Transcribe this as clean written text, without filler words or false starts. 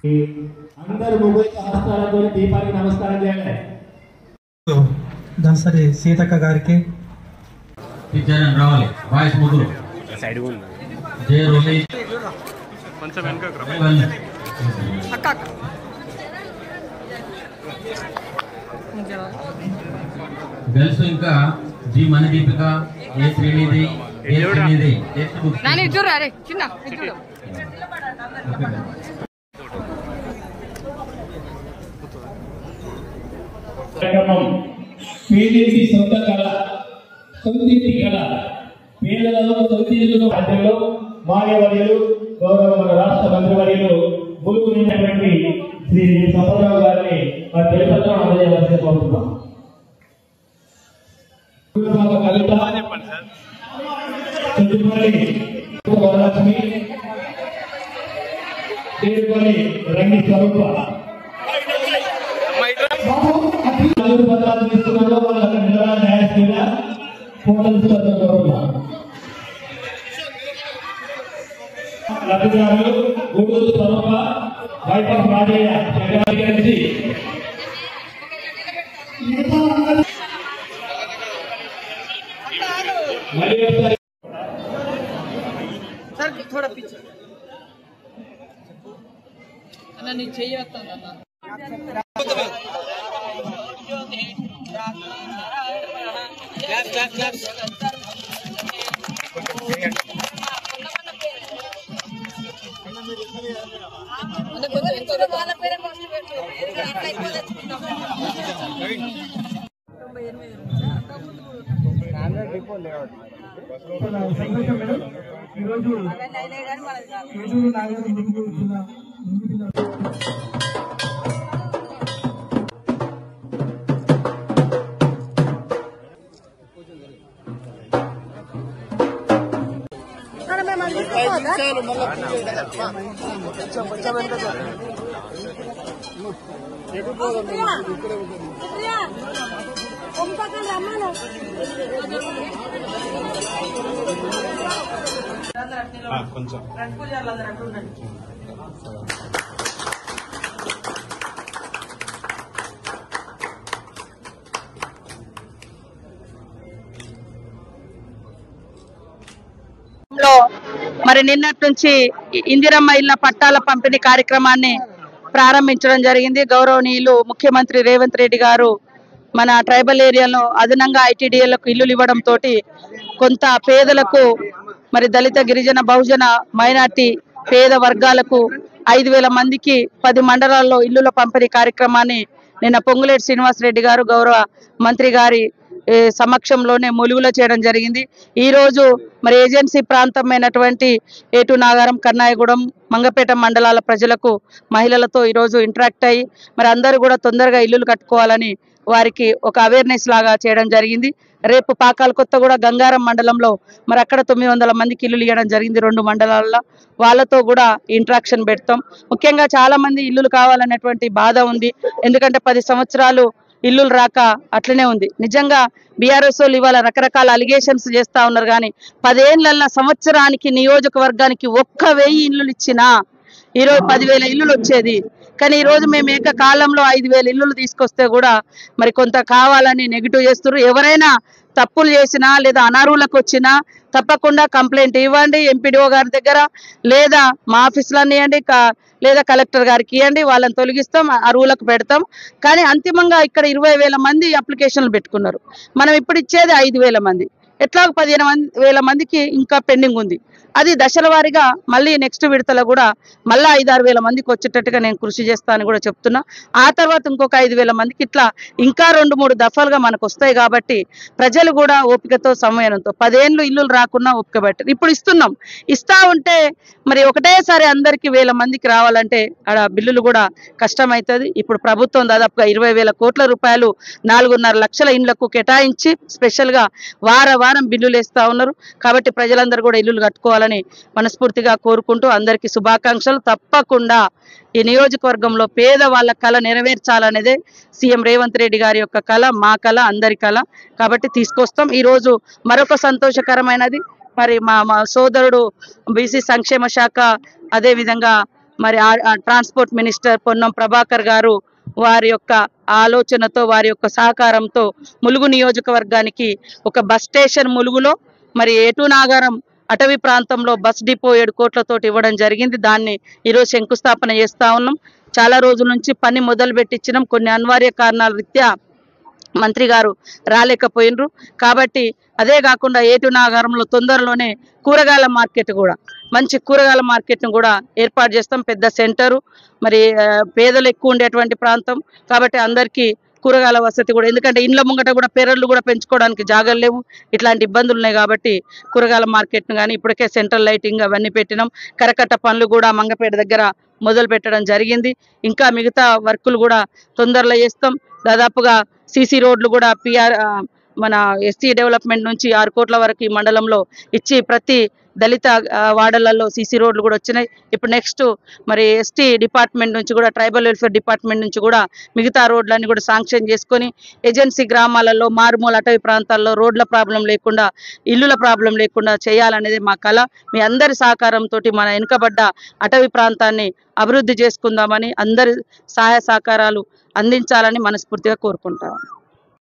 అందరూ ముగ్గురు సహస్రాలతో దీపానికి నమస్కారం చేయాలి. దసరి సీతక్క గారికి రావాలి వాయిస్ ముగ్గురు గర్ల్స్ ఇంకా జీ మన దీపిక ఏ శ్రేణిది ఏ శ్రేణిది పేదింటి సొంత కళ సొంతింటి కళ పేదలలో సొంతింటిలో మధ్యలో మాన్యవర్యులు గౌరవ మన రాష్ట్ర మంత్రివర్యులు గురువు నిన్నటువంటి శ్రీ సంపదరావు గారిని మన తెలుపత్రం అందజేయాల్సి కోరుతున్నాం. కవిత వరలక్ష్మి దేవుని రంగి స్వరూప పత్రాలు తీసుకున్నారో వాళ్ళ న్యాయస్థితిగా లబ్ధిదారులు గూడూరు స్వరూప బైపాస్ రాజయ్య కలిసి మళ్ళీ ఒకసారి थोड़ा पीछे अन्ना नी चाहिए आता अन्ना మరి నిన్నటి నుంచి ఇందిరమ్మ ఇళ్ల పట్టాల పంపిణీ కార్యక్రమాన్ని ప్రారంభించడం జరిగింది. గౌరవనీయులు ముఖ్యమంత్రి రేవంత్ రెడ్డి గారు మన ట్రైబల్ ఏరియాలో అదనంగా ఐటీడీఏలకు ఇల్లులు ఇవ్వడం తోటి కొంత పేదలకు మరి దళిత గిరిజన బహుజన మైనార్టీ పేద వర్గాలకు 5,000 మందికి 10 మండలాల్లో ఇల్లుల పంపిణీ కార్యక్రమాన్ని నిన్న పొంగులేటి శ్రీనివాసరెడ్డి గారు గౌరవ మంత్రి గారి సమక్షంలోనే ములుగులో చేయడం జరిగింది. ఈ రోజు మరి ఏజెన్సీ ప్రాంతమైనటువంటి ఏటు నాగారం కన్నాయగూడెం మంగపేట మండలాల ప్రజలకు మహిళలతో ఈ రోజు ఇంటరాక్ట్ అయ్యి మరి అందరూ కూడా తొందరగా ఇల్లులు కట్టుకోవాలని వారికి ఒక అవేర్నెస్ లాగా చేయడం జరిగింది. రేపు పాకాలకొత్తగూడ గంగారం మండలంలో మరి అక్కడ 900 మందికి ఇల్లులు ఇవ్వడం జరిగింది 2 మండలాల్లో. వాళ్ళతో కూడా ఇంటరాక్షన్ పెడతాం. ముఖ్యంగా చాలా మంది ఇల్లులు కావాలనేటువంటి బాధ ఉంది. ఎందుకంటే 10 సంవత్సరాలు ఇల్లులు రాక అట్లనే ఉంది. నిజంగా బీఆర్ఎస్ వాళ్ళు ఇవాళ రకరకాల అలిగేషన్స్ చేస్తా ఉన్నారు. కానీ 10 ఏళ్ల సంవత్సరానికి నియోజకవర్గానికి 1,000 ఇల్లులు ఇచ్చినా ఈరోజు 10,000 ఇల్లులు వచ్చేది. కానీ ఈ రోజు మేము ఏకకాలంలో 5,000 ఇల్లులు తీసుకొస్తే కూడా మరి కొంత కావాలని నెగిటివ్ చేస్తున్నారు. ఎవరైనా తప్పులు చేసినా లేదా అనర్హులకు వచ్చినా తప్పకుండా కంప్లైంట్ ఇవ్వండి ఎంపీడీఓ గారి దగ్గర, లేదా మా ఆఫీసులన్నీ ఇవ్వండి, లేదా కలెక్టర్ గారికి ఇవ్వండి, వాళ్ళని తొలగిస్తాం, అర్హులకు పెడతాం. కానీ అంతిమంగా ఇక్కడ 20,000 మంది అప్లికేషన్లు పెట్టుకున్నారు. మనం ఇప్పుడు ఇచ్చేది 5,000 మంది. ఎట్లా 15,000 మందికి ఇంకా పెండింగ్ ఉంది. అది దశల వారీగా మళ్ళీ నెక్స్ట్ విడతలో కూడా మళ్ళీ 5-6 మందికి వచ్చేటట్టుగా నేను కృషి చేస్తానని కూడా చెప్తున్నా. ఆ తర్వాత ఇంకొక 5,000 మందికి ఇట్లా ఇంకా 2-3 దఫాలుగా మనకు వస్తాయి. కాబట్టి ప్రజలు కూడా ఓపికతో సమయంతో 10 ఏళ్ళు ఇల్లులు రాకున్నా ఓపిక పెట్టారు. ఇప్పుడు ఇస్తున్నాం. ఇస్తా ఉంటే మరి ఒకటేసారి అందరికి 1,000 మందికి రావాలంటే ఆడ బిల్లులు కూడా కష్టమవుతుంది. ఇప్పుడు ప్రభుత్వం దాదాపుగా 20,000 కోట్ల రూపాయలు 4.5 లక్షల ఇండ్లకు కేటాయించి స్పెషల్గా వారం బిల్లులు వేస్తా ఉన్నారు. కాబట్టి ప్రజలందరూ కూడా ఇల్లులు కట్టుకోవాలని మనస్ఫూర్తిగా కోరుకుంటూ అందరికీ శుభాకాంక్షలు. తప్పకుండా ఈ నియోజకవర్గంలో పేద వాళ్ళ కళ నెరవేర్చాలనేదే సీఎం రేవంత్ రెడ్డి గారి యొక్క కళ, మా కళ, అందరి కళ. కాబట్టి తీసుకొస్తాం. ఈరోజు మరొక సంతోషకరమైనది, మరి మా సోదరుడు బీసీ సంక్షేమ శాఖ అదేవిధంగా మరి ట్రాన్స్పోర్ట్ మినిస్టర్ పొన్నం ప్రభాకర్ గారు వారి యొక్క ఆలోచనతో వారి యొక్క సహకారంతో ములుగు నియోజకవర్గానికి ఒక బస్ స్టేషన్ ములుగులో మరి ఏటూ నాగారం అటవీ ప్రాంతంలో బస్ డిపో 7 కోట్లతోటి ఇవ్వడం జరిగింది. దాన్ని ఈరోజు శంకుస్థాపన చేస్తా ఉన్నాం. చాలా రోజుల నుంచి పని మొదలు పెట్టించినాం. కొన్ని అనివార్య కారణాల రీత్యా మంత్రి గారు రాలేకపోయినరు. కాబట్టి అదే కాకుండా ఏటూ నాగారంలో తొందరలోనే కూరగాయల మార్కెట్ కూడా మంచి కూరగాయల మార్కెట్ను కూడా ఏర్పాటు చేస్తాం. పెద్ద సెంటరు, మరి పేదలు ఎక్కువ ఉండేటువంటి ప్రాంతం కాబట్టి అందరికీ కూరగాయల వసతి కూడా, ఎందుకంటే ఇండ్ల ముంగట కూడా పెరళ్ళు కూడా పెంచుకోవడానికి జాగాలు లేవు, ఇట్లాంటి ఇబ్బందులు ఉన్నాయి. కాబట్టి కూరగాయల మార్కెట్ను కానీ ఇప్పటికే సెంట్రల్ లైటింగ్ అవన్నీ పెట్టినాం. కరకట్ట పనులు కూడా మంగపేట దగ్గర మొదలు పెట్టడం జరిగింది. ఇంకా మిగతా వర్కులు కూడా తొందరలో చేస్తాం. దాదాపుగా సీసీ రోడ్లు కూడా మన ఎస్సీ డెవలప్మెంట్ నుంచి 6 కోట్ల వరకు ఈ మండలంలో ఇచ్చి ప్రతి దళిత వార్డులలో సీసీ రోడ్లు కూడా వచ్చినాయి. ఇప్పుడు నెక్స్ట్ మరి ఎస్టీ డిపార్ట్మెంట్ నుంచి కూడా ట్రైబల్ వెల్ఫేర్ డిపార్ట్మెంట్ నుంచి కూడా మిగతా రోడ్లన్నీ కూడా శాంక్షన్ చేసుకొని ఏజెన్సీ గ్రామాలలో మారుమూల అటవీ ప్రాంతాల్లో రోడ్ల ప్రాబ్లం లేకుండా ఇల్లుల ప్రాబ్లం లేకుండా చేయాలనేది మా కళ. మీ అందరి సహకారంతో మన వెనుకబడ్డ అటవీ ప్రాంతాన్ని అభివృద్ధి చేసుకుందామని అందరి సహాయ సహకారాలు అందించాలని మనస్ఫూర్తిగా కోరుకుంటాం.